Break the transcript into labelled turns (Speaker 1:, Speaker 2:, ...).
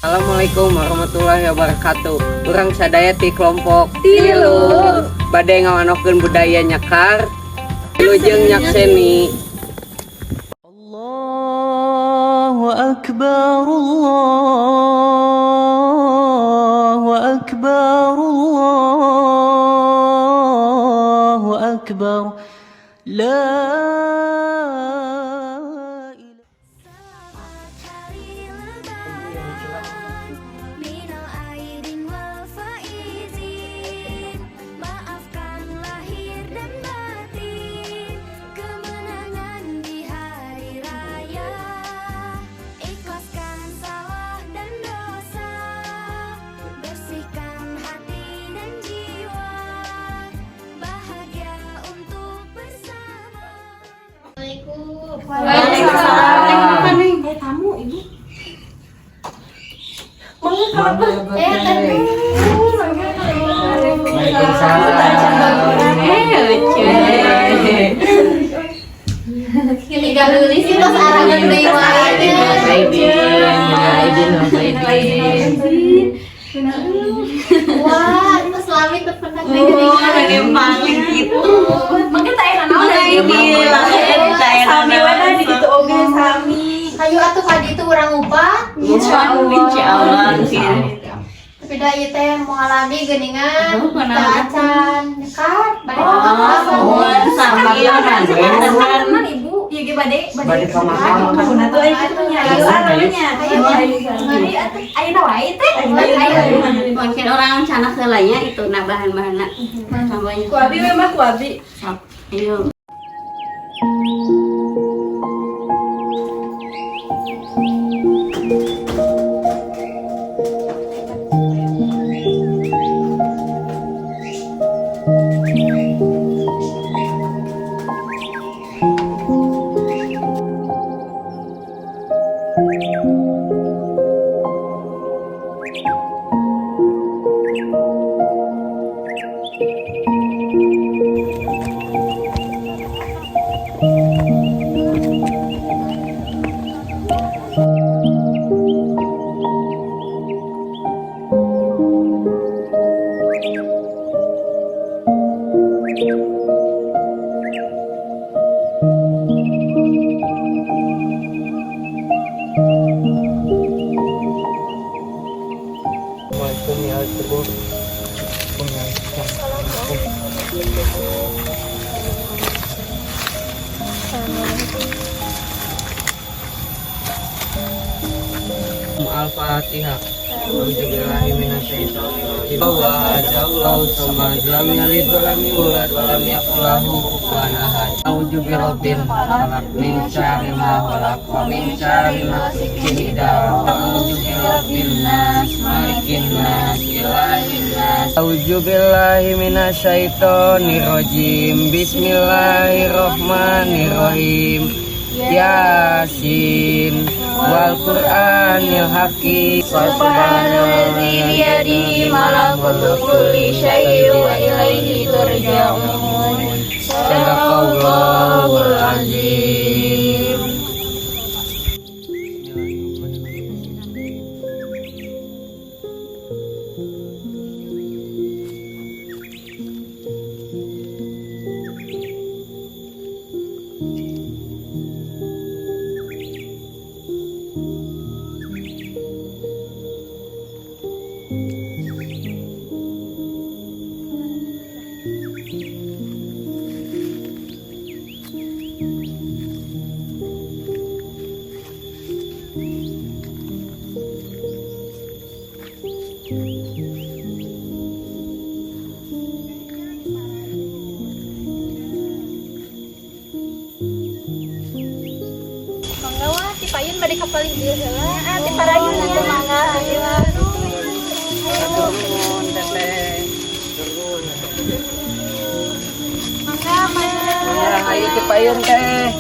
Speaker 1: Assalamualaikum warahmatullahi wabarakatuh. Urang sadaya ti kelompok tilu bade ngawanokeun budaya nyakar tilu jeung nyakseni.
Speaker 2: Allahu akbar, Allahu akbar, Allahu akbar. La
Speaker 3: Waalaikumsalam. Tamu ibu.
Speaker 4: Ini galulis itu arangan deui wah, itu selami terpendak
Speaker 3: Yang paling gitu. Mungkin tak enak naon sami wae di ditu oge sami.
Speaker 4: Hayu atuh ka ditu urang upah.
Speaker 3: Insyaallah.
Speaker 4: Beda ieu teh mengalami geuningan acan dekat bade
Speaker 3: Tenan ibu. Ieu ge bade
Speaker 1: pamakaman.
Speaker 3: Kuna tuh aya kitu nya. Ayo arannya. Ayeuna wae teh.
Speaker 5: Mungkin orang canak heulanya itu nah bahan-bahanna. Contohnya.
Speaker 3: Ku abi we mah ku abi.
Speaker 5: Ayo.
Speaker 1: Al-Fatihah. Alhamdulillahi minasyaitonir rajim. Wa hadzallahu samad lam yalid wa lam yulad wa lam yakul lahu kufuwan ahad. A'udzu birabbil falaq min syarri ma khalaq wa min syarri ghasiqin idza waqab. A'udzu birabbin nas malikin nas ilahin nas. A'udzu billahi minasyaitonir rajim. Bismillahirrahmanirrahim. Yasin wal Qur'anil hakim.
Speaker 3: Subhanalladzi biyadihi malakutu kulli syai'in wa ilaihi turja'un.
Speaker 1: Sadaqallahul azim.
Speaker 4: Payun bade kapaling ieu heula. Ti parayun teh mangga ayeuna.
Speaker 1: Turun teteh. Turun.
Speaker 4: Mangga mah.
Speaker 1: Ayo teh payun teh.